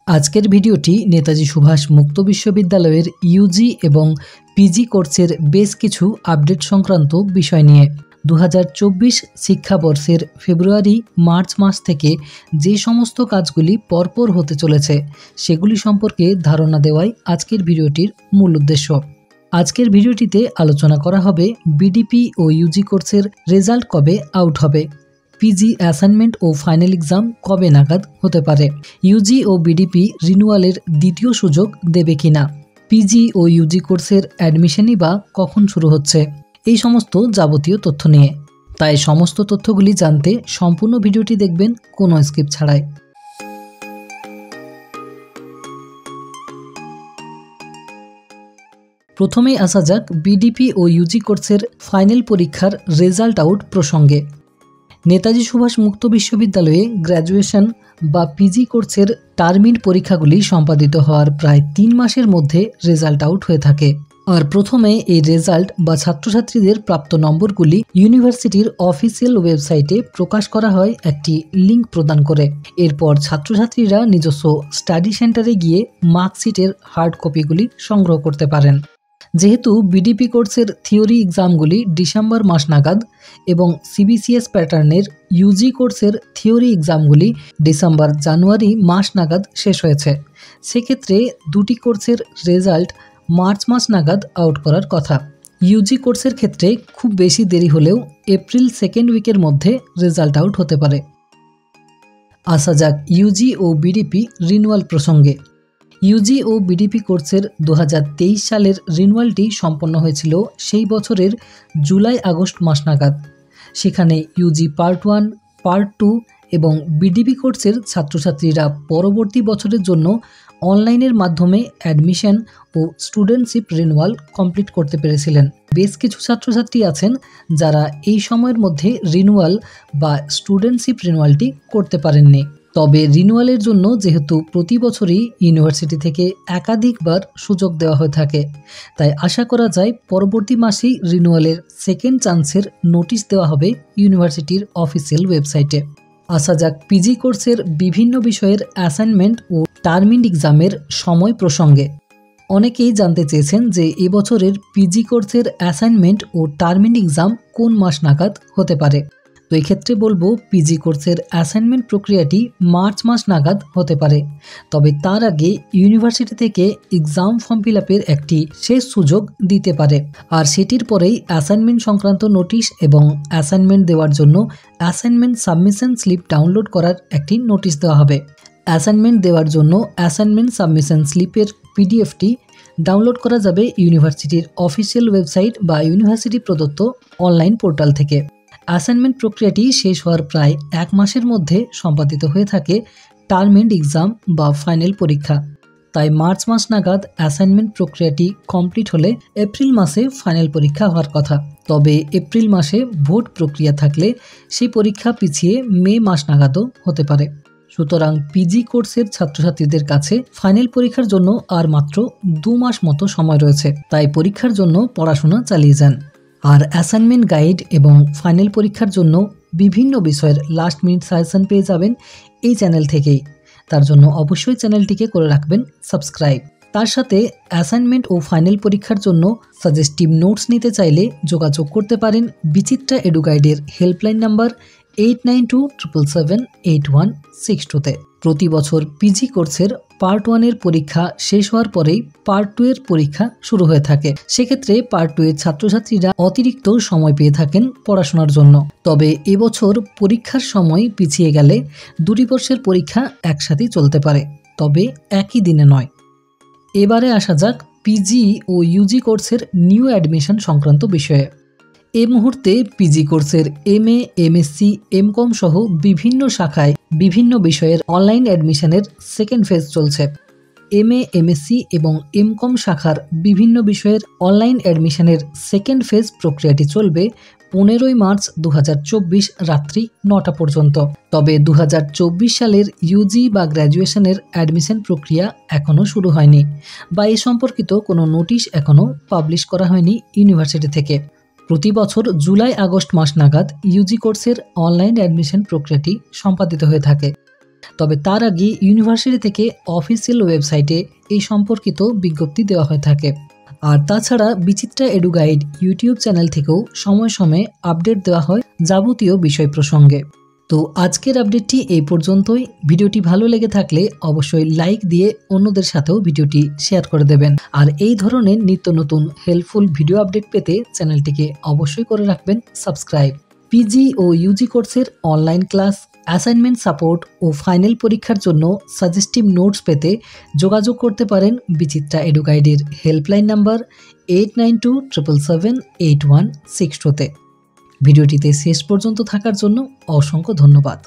আজকের ভিডিওটি নেতাজি সুভাষ মুক্ত বিশ্ববিদ্যালয়ের ইউজি এবং পিজি কোর্সের বেশ কিছু আপডেট সংক্রান্ত বিষয় নিয়ে 2024 শিক্ষাবর্ষের ফেব্রুয়ারি মার্চ মাস থেকে যে সমস্ত কাজগুলি পরপর হতে চলেছে সেগুলি সম্পর্কে ধারণা দেওয়াই আজকের ভিডিওটির মূল উদ্দেশ্য। আজকের ভিডিওটিতে আলোচনা করা হবে বিডিপি ও ইউজি কোর্সের রেজাল্ট কবে আউট হবে, পিজি অ্যাসাইনমেন্ট ও ফাইনাল এক্সাম কবে নাগাদ হতে পারে, ইউজি ও বিডিপি রিনিউয়ালের দ্বিতীয় সুযোগ দেবে কিনা, পিজি ও ইউজি কোর্সের অ্যাডমিশনই বা কখন শুরু হচ্ছে, এই সমস্ত যাবতীয় তথ্য নিয়ে। তাই সমস্ত তথ্যগুলি জানতে সম্পূর্ণ ভিডিওটি দেখবেন কোনো স্কিপ ছাড়াই। প্রথমেই আসা যাক বিডিপি ও ইউজি কোর্সের ফাইনাল পরীক্ষার রেজাল্ট আউট প্রসঙ্গে। নেতাজি সুভাষ মুক্ত বিশ্ববিদ্যালয়ে গ্র্যাজুয়েশন বা পিজি কোর্সের টার্মিন পরীক্ষাগুলি সম্পাদিত হওয়ার প্রায় 3 মাসের মধ্যে রেজাল্ট আউট হয়ে থাকে। আর প্রথমে এই রেজাল্ট বা ছাত্রছাত্রীদের প্রাপ্ত নম্বরগুলি ইউনিভার্সিটির অফিসিয়াল ওয়েবসাইটে প্রকাশ করা হয় একটি লিঙ্ক প্রদান করে। এরপর ছাত্রছাত্রীরা নিজস্ব স্টাডি সেন্টারে গিয়ে মার্কশিটের হার্ড কপিগুলি সংগ্রহ করতে পারেন। যেহেতু বিডিপি কোর্সের থিওরি এক্সামগুলি ডিসেম্বর মাস নাগাদ এবং সিবিসিএস প্যাটার্নের ইউজি কোর্সের থিওরি এক্সামগুলি জানুয়ারি মাস নাগাদ শেষ হয়েছে, সেক্ষেত্রে দুটি কোর্সের রেজাল্ট মার্চ মাস নাগাদ আউট করার কথা। ইউজি কোর্সের ক্ষেত্রে খুব বেশি দেরি হলেও এপ্রিল সেকেন্ড উইকের মধ্যে রেজাল্ট আউট হতে পারে। আসা যাক ইউজি ও বিডিপি রিনিউয়াল প্রসঙ্গে। ইউজি ও বিডিপি কোর্সের 2023 সালের রিনিউয়ালটি সম্পন্ন হয়েছিল সেই বছরের জুলাই আগস্ট মাস নাগাদ। সেখানে ইউজি পার্ট 1, পার্ট 2 এবং বিডিপি কোর্সের ছাত্রছাত্রীরা পরবর্তী বছরের জন্য অনলাইনের মাধ্যমে অ্যাডমিশন ও স্টুডেন্টশিপ রিনিউয়াল কমপ্লিট করতে পেরেছিলেন। বেশ কিছু ছাত্রছাত্রী আছেন যারা এই সময়ের মধ্যে রিনিউয়াল বা স্টুডেন্টশিপ রিনিউয়ালটি করতে পারেননি। তবে রিনিউয়ালের জন্য যেহেতু প্রতি বছরই ইউনিভার্সিটি থেকে একাধিকবার সুযোগ দেওয়া হয়ে থাকে, তাই আশা করা যায় পরবর্তী মাসেই রিনিউয়ালের সেকেন্ড চান্সের নোটিশ দেওয়া হবে ইউনিভার্সিটির অফিসিয়াল ওয়েবসাইটে। আসা যাক পিজি কোর্সের বিভিন্ন বিষয়ের অ্যাসাইনমেন্ট ও টার্মিন এক্সামের সময় প্রসঙ্গে। অনেকেই জানতে চেয়েছেন যে এবছরের পিজি কোর্সের অ্যাসাইনমেন্ট ও টার্মিন এক্সাম কোন মাস নাগাদ হতে পারে। তো এক্ষেত্রে বলবো পিজি কোর্সের অ্যাসাইনমেন্ট প্রক্রিয়াটি মার্চ মাস নাগাদ হতে পারে, তবে তার আগে ইউনিভার্সিটি থেকে এক্সাম ফর্ম ফিল আপের একটি শেষ সুযোগ দিতে পারে। আর সেটির পরেই অ্যাসাইনমেন্ট সংক্রান্ত নোটিশ এবং অ্যাসাইনমেন্ট দেওয়ার জন্য অ্যাসাইনমেন্ট সাবমিশন স্লিপ ডাউনলোড করার একটি নোটিশ দেওয়া হবে। অ্যাসাইনমেন্ট দেওয়ার জন্য অ্যাসাইনমেন্ট সাবমিশন স্লিপের পিডিএফটি ডাউনলোড করা যাবে ইউনিভার্সিটির অফিসিয়াল ওয়েবসাইট বা ইউনিভার্সিটি প্রদত্ত অনলাইন পোর্টাল থেকে। অ্যাসাইনমেন্ট প্রক্রিয়াটি শেষ হওয়ার প্রায় 1 মাসের মধ্যে সম্পাদিত হয়ে থাকে টার্মিন এক্সাম বা ফাইনাল পরীক্ষা। তাই মার্চ মাস নাগাদ অ্যাসাইনমেন্ট প্রক্রিয়াটি কমপ্লিট হলে এপ্রিল মাসে ফাইনাল পরীক্ষা হওয়ার কথা। তবে এপ্রিল মাসে ভোট প্রক্রিয়া থাকলে সেই পরীক্ষা পিছিয়ে মে মাস নাগাদও হতে পারে। সুতরাং পিজি কোর্সের ছাত্রছাত্রীদের কাছে ফাইনাল পরীক্ষার জন্য আর মাত্র 2 মাস মতো সময় রয়েছে, তাই পরীক্ষার জন্য পড়াশোনা চালিয়ে যান। আর অ্যাসাইনমেন্ট গাইড এবং ফাইনাল পরীক্ষার জন্য বিভিন্ন বিষয়ের লাস্ট মিনিট সাজেশন পেয়ে যাবেন এই চ্যানেল থেকেই। তার জন্য অবশ্যই চ্যানেলটিকে করে রাখবেন সাবস্ক্রাইব। তার সাথে অ্যাসাইনমেন্ট ও ফাইনাল পরীক্ষার জন্য সাজেস্টিভ নোটস নিতে চাইলে যোগাযোগ করতে পারেন বিচিত্রা এডু গাইডের হেল্পলাইন নাম্বার 8927778162-তে। প্রতি বছর পিজি কোর্সের পার্ট 1 এর পরীক্ষা শেষ হওয়ার পরেই পার্ট 2 এর পরীক্ষা শুরু হয়ে থাকে। সেক্ষেত্রে পার্ট 2 এর ছাত্রছাত্রীরা অতিরিক্ত সময় পেয়ে থাকেন পড়াশোনার জন্য। তবে এবছর পরীক্ষার সময় পিছিয়ে গেলে দুটি বর্ষের পরীক্ষা একসাথেই চলতে পারে, তবে একই দিনে নয়। এবারে আসা যাক পিজি ও ইউজি কোর্সের নিউ অ্যাডমিশন সংক্রান্ত বিষয়ে। এই মুহূর্তে পিজি কোর্সের MA, MSc, MCom সহ বিভিন্ন শাখায় বিভিন্ন বিষয়ের অনলাইন অ্যাডমিশনের সেকেন্ড ফেজ চলছে। MA, MSc এবং MCom শাখার বিভিন্ন বিষয়ের অনলাইন অ্যাডমিশনের সেকেন্ড ফেজ প্রক্রিয়াটি চলবে 15 মার্চ 2024 রাত্রি 9টা পর্যন্ত। তবে 2024 সালের ইউজি বা গ্র্যাজুয়েশনের অ্যাডমিশন প্রক্রিয়া এখনও শুরু হয়নি বা এ সম্পর্কিত কোনো নোটিশ এখনও পাবলিশ করা হয়নি ইউনিভার্সিটি থেকে। প্রতি বছর জুলাই আগস্ট মাস নাগাদ ইউজি কোর্সের অনলাইন অ্যাডমিশন প্রক্রিয়াটি সম্পাদিত হয়ে থাকে। তবে তার আগে ইউনিভার্সিটি থেকে অফিসিয়াল ওয়েবসাইটে এই সম্পর্কিত বিজ্ঞপ্তি দেওয়া হয়ে থাকে। আর তাছাড়া বিচিত্রা এডু গাইড ইউটিউব চ্যানেল থেকেও সময় সময়ে আপডেট দেওয়া হয় যাবতীয় বিষয় প্রসঙ্গে। তো আজকের আপডেটটি এই পর্যন্তই। ভিডিওটি ভালো লেগে থাকলে অবশ্যই লাইক দিয়ে অন্যদের সাথেও ভিডিওটি শেয়ার করে দেবেন। আর এই ধরনের নিত্য নতুন হেল্পফুল ভিডিও আপডেট পেতে চ্যানেলটিকে অবশ্যই করে রাখবেন সাবস্ক্রাইব। পিজি ও ইউজি কোর্সের অনলাইন ক্লাস, অ্যাসাইনমেন্ট সাপোর্ট ও ফাইনাল পরীক্ষার জন্য সাজেস্টিভ নোটস পেতে যোগাযোগ করতে পারেন বিচিত্রা এডু গাইডের হেল্পলাইন নাম্বার 8927778162-তে। ভিডিওটিতে শেষ পর্যন্ত থাকার জন্য অসংখ্য ধন্যবাদ।